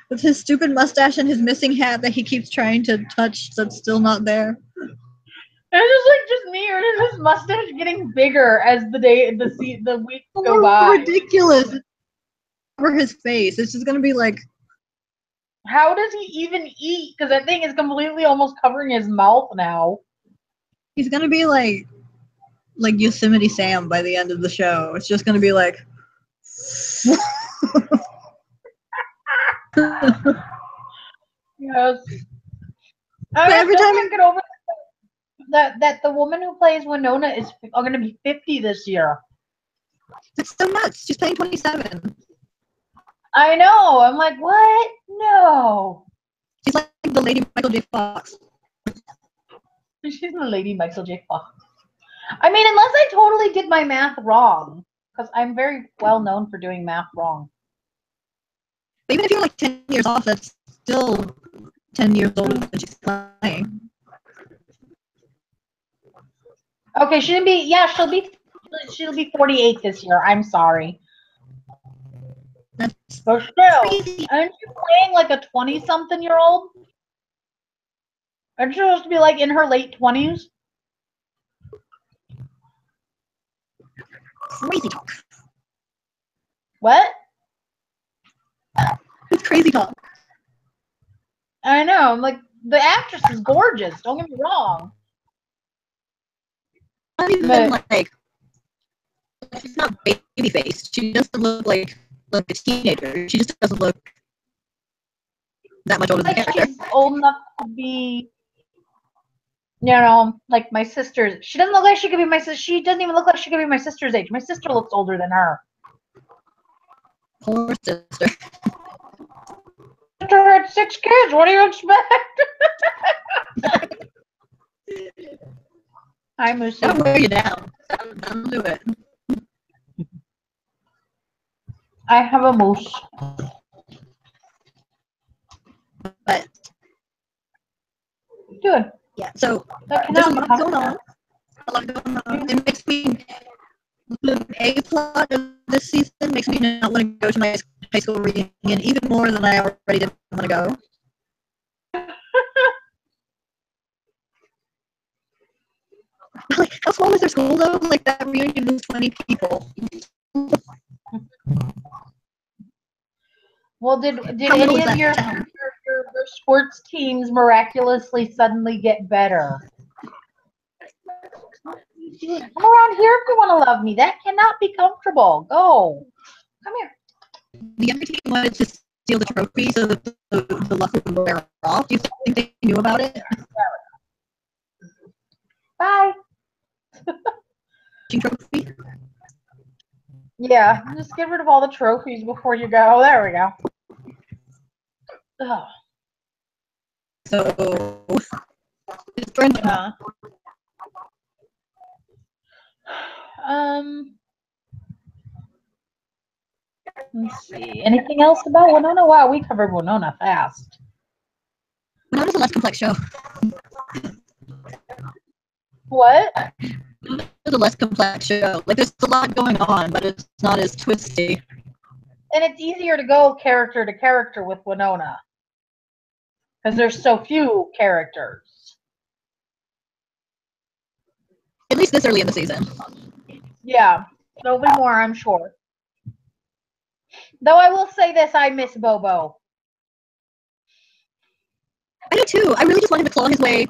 With his stupid mustache and his missing hat that he keeps trying to touch that's still not there. It's just me, or is his mustache getting bigger as the weeks go by? Ridiculous. Over his face. It's just gonna be like, how does he even eat? Because that thing is completely almost covering his mouth now. He's gonna be like Yosemite Sam by the end of the show. It's just gonna be like. Yes. But every time I get over that the woman who plays Wynonna is going to be 50 this year. That's so nuts. She's playing 27. I know. I'm like, what? No. She's like the Lady Michael J. Fox. She's the Lady Michael J. Fox. I mean, unless I totally did my math wrong, because I'm very well known for doing math wrong. But even if you're like 10 years off, that's still 10 years older than she's playing. Okay, she'll be 48 this year. I'm sorry. That's but still, crazy. Aren't you playing like a 20-something-year-old? Aren't you supposed to be like in her late 20s? Crazy talk. What? It's crazy talk. I know. I'm like, the actress is gorgeous. Don't get me wrong. Not even like she's not baby faced. She doesn't look like a teenager. She just doesn't look that much older than the character. She's old enough to be, like my sister's. She doesn't look like she could be my sister. She doesn't even look like she could be my sister's age. My sister looks older than her. Poor sister. Sister had 6 kids. What do you expect? I'm a I'll wear you down. I'll do it. I have a moose. But good. Yeah. So there's a lot going on. It makes me the A plot of this season makes me not want to go to my high school reunion even more than I already didn't want to go. Like, how small was their school though? Like that reunion was 20 people. Well, did any of your sports teams miraculously suddenly get better? Come around here if you want to love me. That cannot be comfortable. Go. Come here. The other team wanted to steal the trophy so that the luck would wear off. Do you think they knew about it? Bye. Trophy? Yeah, just get rid of all the trophies before you go. There we go. Ugh. So, friend. Yeah. Let's see. Anything else about Wynonna? Wow, we covered Wynonna fast. Wynonna's a less complex show. What? It's a less complex show. Like there's a lot going on, but it's not as twisty. And it's easier to go character to character with Wynonna. Because there's so few characters. At least this early in the season. Yeah. There'll be more, I'm sure. Though I will say this, I miss Bobo. I do too. I really just want him to claw his way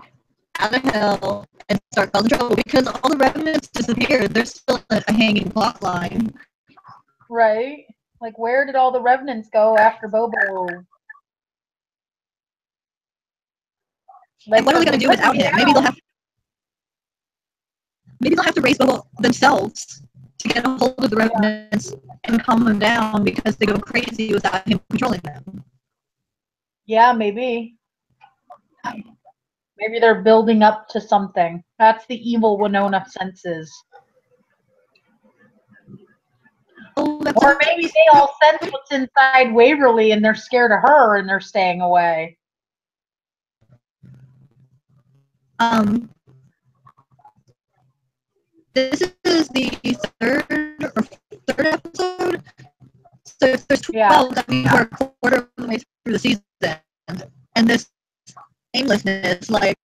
out of hell and start causing trouble because all the revenants disappeared. There's still a hanging plot line. Right? Like, where did all the revenants go after Bobo? Like, and what are they going to do without him? Maybe they'll have to raise Bobo themselves to get a hold of the revenants and calm them down because they go crazy without him controlling them. Yeah, maybe. Maybe they're building up to something. That's the evil Wynonna senses. Or maybe they all sense what's inside Waverly and they're scared of her and they're staying away. This is the third episode. So if there's 12, that means we're a quarter of the way through the season. And this aimlessness, like,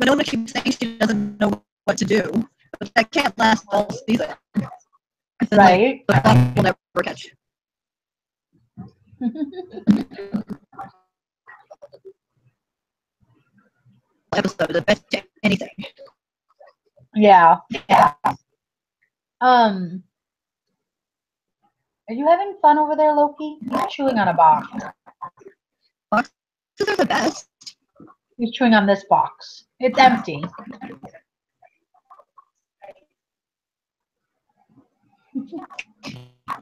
Wynonna keeps saying she doesn't know what to do. But that can't last all season. Then, right. Like, the clock will never catch. Episode, the best anything. Yeah. Yeah. Are you having fun over there, Loki? You're chewing on a box. Boxes are the best. He's chewing on this box. It's empty.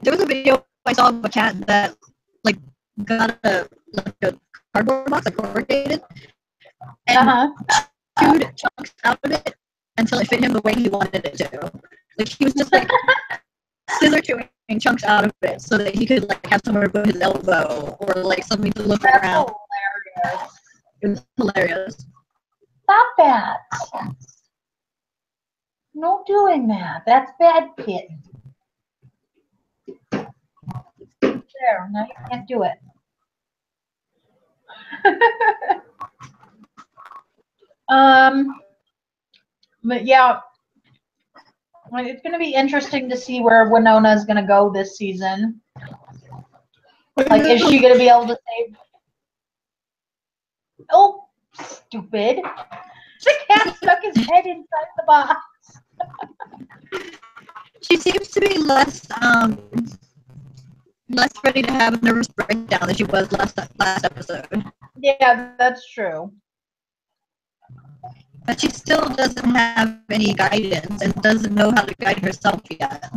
There was a video I saw of a cat that like got a cardboard box, like corrugated, and chewed chunks out of it until it fit him the way he wanted it to. Like he was just like scissor chewing chunks out of it so that he could like have somewhere to put his elbow or like something to look around. Hilarious. It was hilarious. Stop that. No doing that. That's bad kitten. There, now you can't do it. But yeah, it's going to be interesting to see where Wynonna is going to go this season. Like, is she going to be able to save? Oh, stupid! The cat stuck his head inside the box. She seems to be less ready to have a nervous breakdown than she was last episode. Yeah, that's true. But she still doesn't have any guidance and doesn't know how to guide herself yet.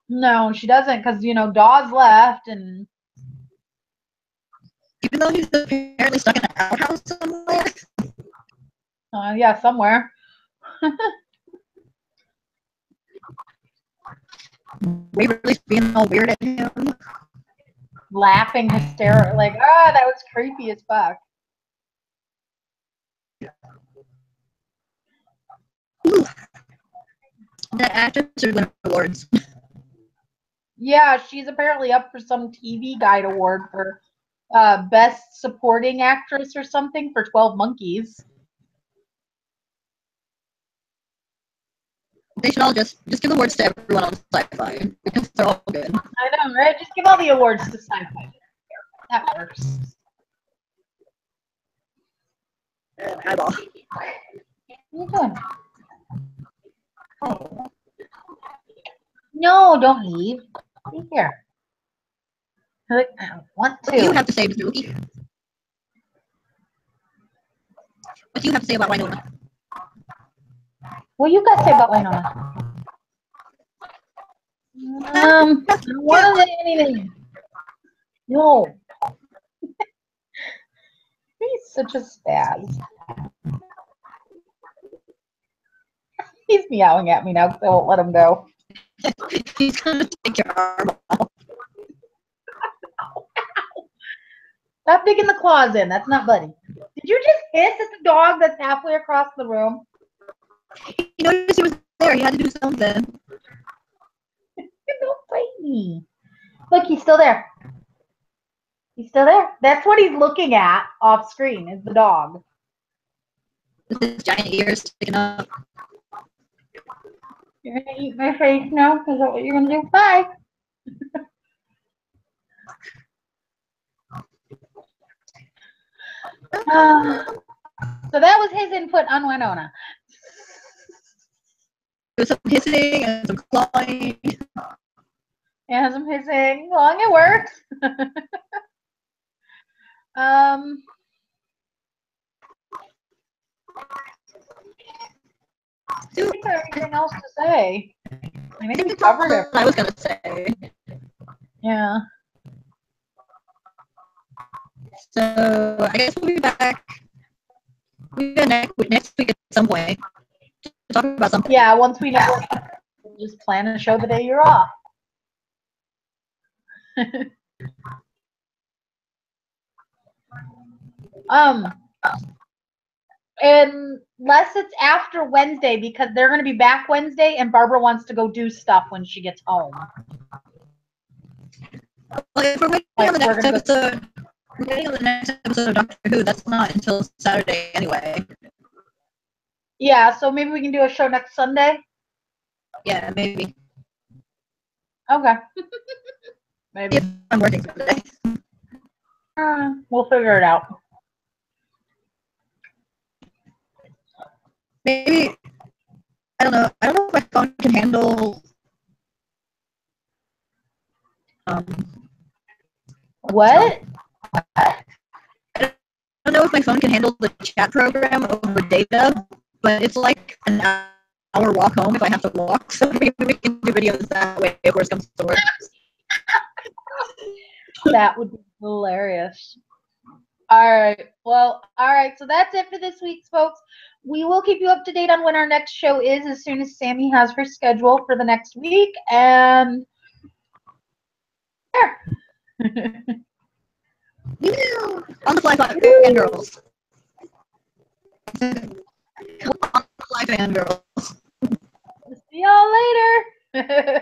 No, she doesn't, because, you know, Dawes left, and... Even though he's apparently stuck in an outhouse somewhere. Yeah, somewhere. Waverly's being all weird at him. Laughing hysterical, like, that was creepy as fuck. Ooh. The actors are winning awards. Yeah, she's apparently up for some TV Guide award for Best Supporting Actress or something for 12 Monkeys. They should all just give awards to everyone on Sci-Fi because they're all good. I know, right? Just give all the awards to Sci-Fi. That works. Eyeball. What are you doing? Oh. No, don't leave. Be here. I want to. What do you have to say, Mr. Wookie? What do you have to say about Wynonna? What you got to say about Wynonna? I don't want to say anything. No. He's such a spaz. He's meowing at me now because I won't let him go. He's gonna take your arm off. Stop digging the claws in. That's not Buddy. Did you just hiss at the dog that's halfway across the room? He noticed he was there. He had to do something. Don't bite me. Look, he's still there. He's still there. That's what he's looking at off screen, is the dog. With his giant ears sticking up. You're going to eat my face now? Is that what you're going to do? Bye. So that was his input on Wynonna. There was some hissing and some clawing. Yeah, some hissing. Long it works. I think I have anything else to say. I think we covered it. I was gonna say. Yeah. So I guess we'll be back. Next week at some point to talk about something. Yeah, once we know, we'll just plan a show the day you're off. Unless it's after Wednesday, because they're going to be back Wednesday and Barbara wants to go do stuff when she gets home. Well, if we're waiting on the next episode, we're waiting on the next episode of Doctor Who. That's not until Saturday anyway. Yeah, so maybe we can do a show next Sunday. Yeah, maybe. Okay. Maybe. If I'm working Sunday. We'll figure it out. Maybe, I don't know. I don't know if my phone can handle what? I don't know if my phone can handle the chat program over data, but it's like an hour walk home if I have to walk. So maybe we can do videos that way if worse comes to worse. That would be hilarious. All right. Well, all right. So that's it for this week, folks. We will keep you up to date on when our next show is as soon as Sami has her schedule for the next week. And there. On the fly, Fangirls. On the fly, Fangirls. See y'all later.